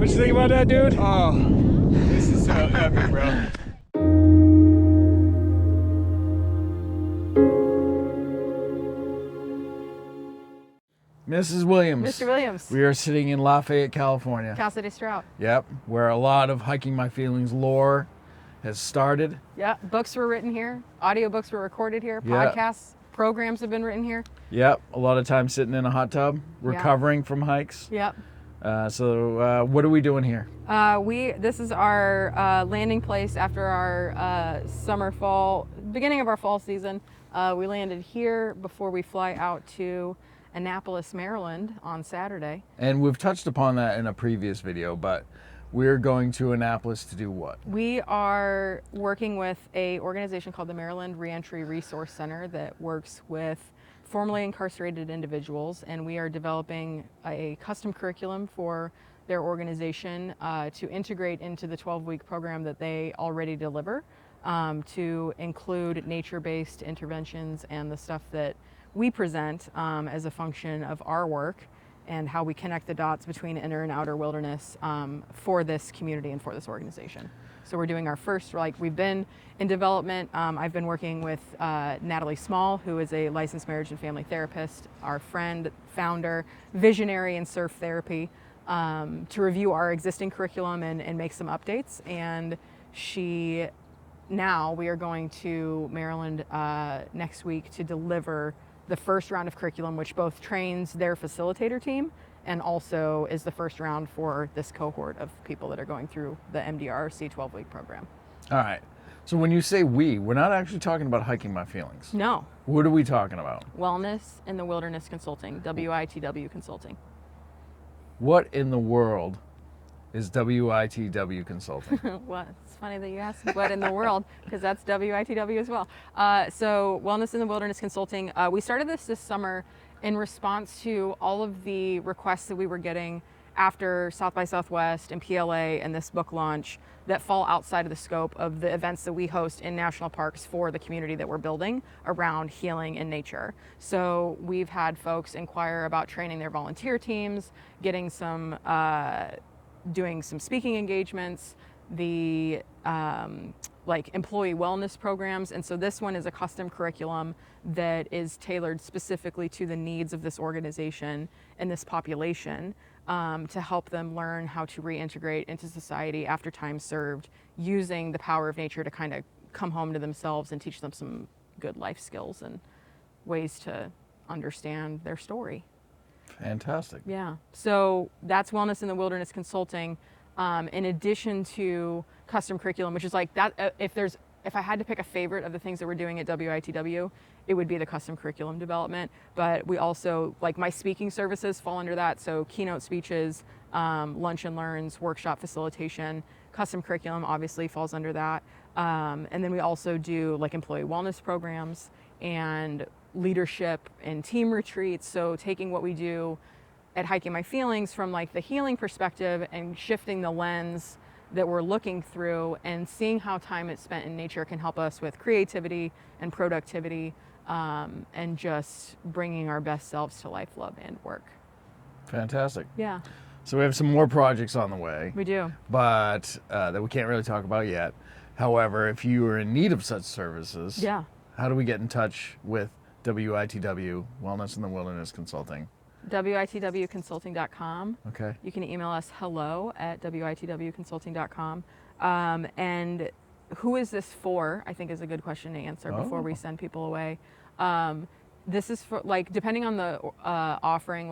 What you think about that, dude? Oh, this is so epic, bro. Mrs. Williams. Mr. Williams. We are sitting in Lafayette, California. Cal City Strout. Yep, where a lot of Hiking My Feelings lore has started. Yeah, books were written here. Audiobooks were recorded here. Yeah. Podcasts, programs have been written here. Yep, a lot of time sitting in a hot tub, recovering from hikes. Yep. So what are we doing here? This is our landing place after our beginning of our fall season. We landed here before we fly out to Annapolis, Maryland on Saturday. And we've touched upon that in a previous video, but we're going to Annapolis to do what? We are working with an organization called the Maryland Reentry Resource Center that works with formerly incarcerated individuals, and we are developing a custom curriculum for their organization to integrate into the 12-week program that they already deliver, to include nature-based interventions and the stuff that we present as a function of our work and how we connect the dots between inner and outer wilderness for this community and for this organization. So we're doing our first, we've been in development. I've been working with Natalie Small, who is a licensed marriage and family therapist, our friend, founder, visionary in surf therapy, to review our existing curriculum and make some updates. And we are going to Maryland next week to deliver the first round of curriculum, which both trains their facilitator team and also is the first round for this cohort of people that are going through the MDRC 12-week program. All right. So when you say we're not actually talking about Hiking My Feelings. No. What are we talking about? Wellness in the Wilderness Consulting, WITW Consulting. What in the world is WITW Consulting? Well, it's funny that you asked what in the world, because that's WITW as well. So Wellness in the Wilderness Consulting, we started this summer in response to all of the requests that we were getting after South by Southwest and PLA and this book launch that fall outside of the scope of the events that we host in national parks for the community that we're building around healing in nature. So we've had folks inquire about training their volunteer teams, getting some doing some speaking engagements, the employee wellness programs. And so this one is a custom curriculum that is tailored specifically to the needs of this organization and this population, to help them learn how to reintegrate into society after time served, using the power of nature to kind of come home to themselves and teach them some good life skills and ways to understand their story. Fantastic. Yeah. So that's Wellness in the Wilderness Consulting. In addition to custom curriculum, which is like that, if I had to pick a favorite of the things that we're doing at WITW, it would be the custom curriculum development. But we also, my speaking services fall under that. So keynote speeches, lunch and learns, workshop facilitation, custom curriculum obviously falls under that. And then we also do employee wellness programs and leadership and team retreats. So taking what we do at Hiking My Feelings from the healing perspective and shifting the lens that we're looking through and seeing how time it's spent in nature can help us with creativity and productivity, and just bringing our best selves to life, love, and work. Fantastic. Yeah. So we have some more projects on the way. We do. But that we can't really talk about yet. However, if you are in need of such services, how do we get in touch with WITW, Wellness in the Wilderness Consulting? WITWconsulting.com. Okay. You can email us hello@WITWconsulting.com. And who is this for, I think is a good question to answer before we send people away. This is for, depending on the offering,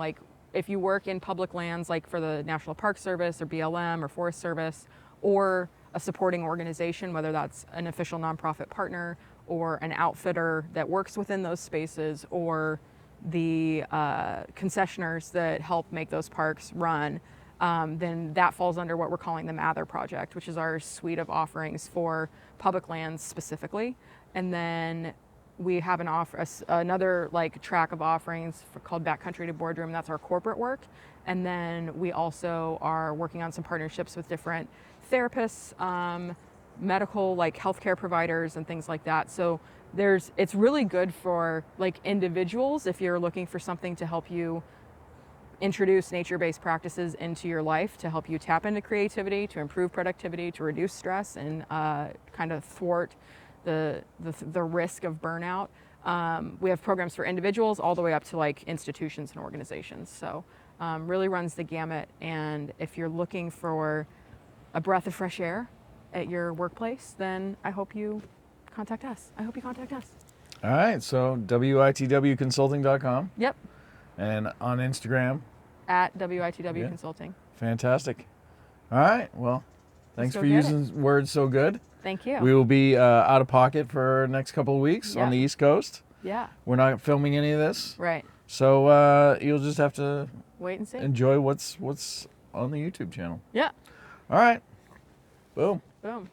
if you work in public lands, for the National Park Service or BLM or Forest Service, or a supporting organization, whether that's an official nonprofit partner or an outfitter that works within those spaces, or the concessioners that help make those parks run, then that falls under what we're calling the Mather Project, which is our suite of offerings for public lands specifically. And then we have another track of offerings called Backcountry to Boardroom. That's our corporate work. And then we also are working on some partnerships with different therapists, medical, healthcare providers and things like that. So it's really good for individuals if you're looking for something to help you introduce nature-based practices into your life to help you tap into creativity, to improve productivity, to reduce stress, and kind of thwart the risk of burnout. We have programs for individuals all the way up to like institutions and organizations. So really runs the gamut. And if you're looking for a breath of fresh air at your workplace, then I hope you contact us. All right, so WITWconsulting.com. Yep. And on Instagram. At WITW Consulting. Fantastic. All right, well, thanks for using words so good. Thank you. We will be out of pocket for next couple of weeks on the East Coast. Yeah. We're not filming any of this. Right. So you'll just have to wait and see. Enjoy what's on the YouTube channel. Yeah. All right. Boom. Boom.